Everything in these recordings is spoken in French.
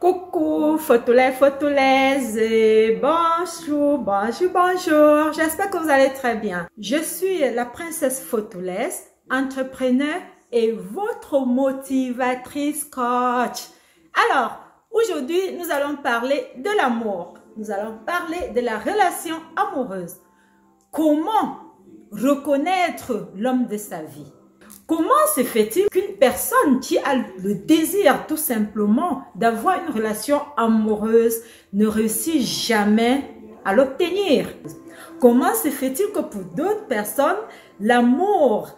Coucou, photolaises, et bonjour. J'espère que vous allez très bien. Je suis la princesse Photolaise, entrepreneur et votre motivatrice coach. Alors, aujourd'hui, nous allons parler de l'amour. Nous allons parler de la relation amoureuse. Comment reconnaître l'homme de sa vie? Comment se fait-il qu'une personne qui a le désir tout simplement d'avoir une relation amoureuse ne réussit jamais à l'obtenir? Comment se fait-il que pour d'autres personnes, l'amour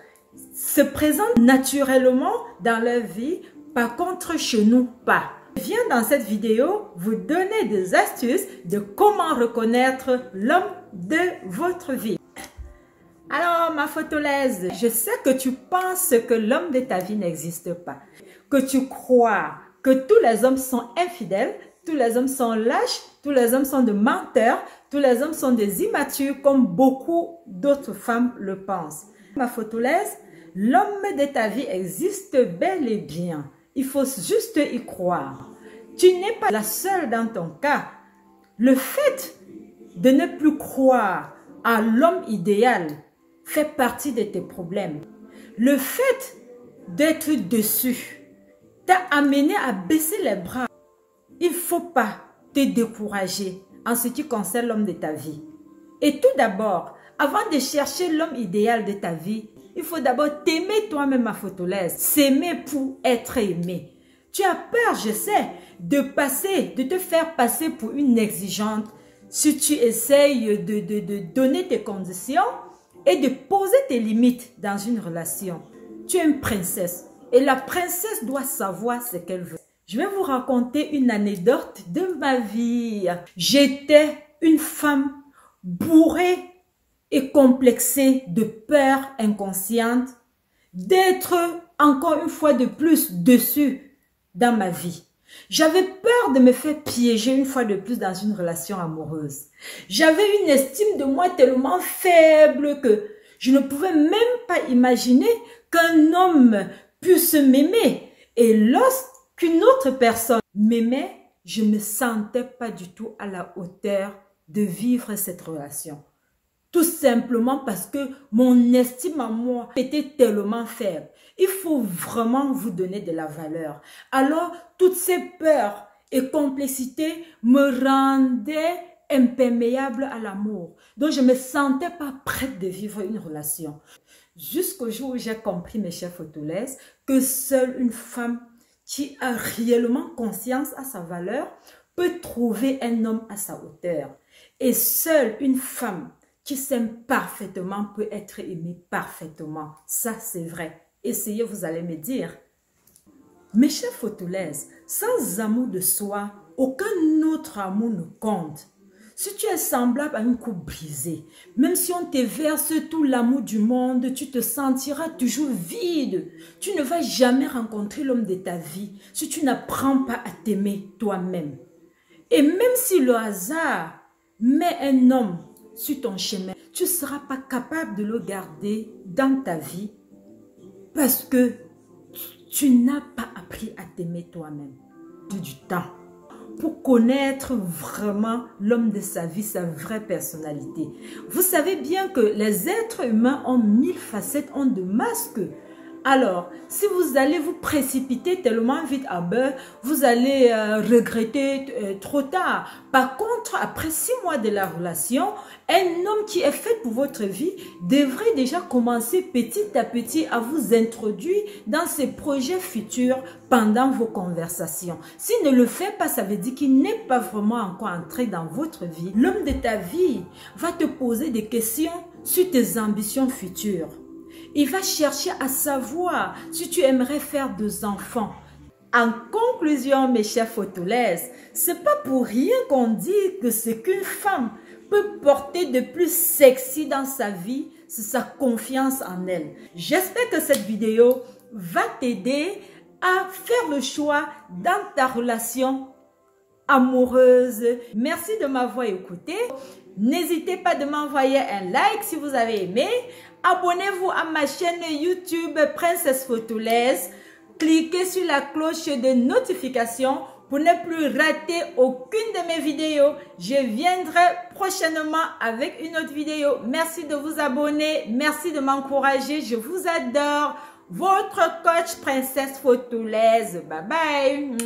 se présente naturellement dans leur vie, par contre chez nous pas? Je viens dans cette vidéo vous donner des astuces de comment reconnaître l'homme de votre vie. Alors, ma photolaise, je sais que tu penses que l'homme de ta vie n'existe pas. Que tu crois que tous les hommes sont infidèles, tous les hommes sont lâches, tous les hommes sont des menteurs, tous les hommes sont des immatures comme beaucoup d'autres femmes le pensent. Ma photolaise, l'homme de ta vie existe bel et bien. Il faut juste y croire. Tu n'es pas la seule dans ton cas. Le fait de ne plus croire à l'homme idéal fait partie de tes problèmes. Le fait d'être déçu t'a amené à baisser les bras. Il ne faut pas te décourager en ce qui concerne l'homme de ta vie. Et tout d'abord, avant de chercher l'homme idéal de ta vie, il faut d'abord t'aimer toi-même, ma photolaise. S'aimer pour être aimé. Tu as peur, je sais, de te faire passer pour une exigeante si tu essayes de donner tes conditions et de poser tes limites dans une relation. Tu es une princesse et la princesse doit savoir ce qu'elle veut. Je vais vous raconter une anecdote de ma vie. J'étais une femme bourrée et complexée de peur inconsciente d'être encore une fois de plus dessus dans ma vie. J'avais peur de me faire piéger une fois de plus dans une relation amoureuse. J'avais une estime de moi tellement faible que je ne pouvais même pas imaginer qu'un homme puisse m'aimer. Et lorsqu'une autre personne m'aimait, je ne me sentais pas du tout à la hauteur de vivre cette relation. Tout simplement parce que mon estime en moi était tellement faible. Il faut vraiment vous donner de la valeur. Alors, toutes ces peurs et complexités me rendaient imperméable à l'amour. Donc, je ne me sentais pas prête de vivre une relation. Jusqu'au jour où j'ai compris, mes chers photolaises, que seule une femme qui a réellement conscience à sa valeur peut trouver un homme à sa hauteur. Et seule une femme qui s'aime parfaitement peut être aimée parfaitement. Ça, c'est vrai. Essayez, vous allez me dire. Mes chers photolaises, sans amour de soi, aucun autre amour ne compte. Si tu es semblable à une coupe brisée, même si on te verse tout l'amour du monde, tu te sentiras toujours vide. Tu ne vas jamais rencontrer l'homme de ta vie si tu n'apprends pas à t'aimer toi-même. Et même si le hasard met un homme sur ton chemin, tu ne seras pas capable de le garder dans ta vie parce que tu n'as pas appris à t'aimer toi-même. Du temps pour connaître vraiment l'homme de sa vie, sa vraie personnalité. Vous savez bien que les êtres humains ont 1000 facettes, ont de masques. Alors, si vous allez vous précipiter tellement vite à beurre, vous allez regretter trop tard. Par contre, après 6 mois de la relation, un homme qui est fait pour votre vie devrait déjà commencer petit à petit à vous introduire dans ses projets futurs pendant vos conversations. S'il ne le fait pas, ça veut dire qu'il n'est pas vraiment encore entré dans votre vie. L'homme de ta vie va te poser des questions sur tes ambitions futures. Il va chercher à savoir si tu aimerais faire des enfants. En conclusion, mes chers photolaises, c'est pas pour rien qu'on dit que ce qu'une femme peut porter de plus sexy dans sa vie, c'est sa confiance en elle. J'espère que cette vidéo va t'aider à faire le choix dans ta relation amoureuse. Merci de m'avoir écouté. N'hésitez pas de m'envoyer un like si vous avez aimé. Abonnez-vous à ma chaîne YouTube Princesse Photolaise. cliquez sur la cloche de notification pour ne plus rater aucune de mes vidéos. Je viendrai prochainement avec une autre vidéo. Merci de vous abonner. Merci de m'encourager. Je vous adore. Votre coach Princesse Photolaise. Bye bye.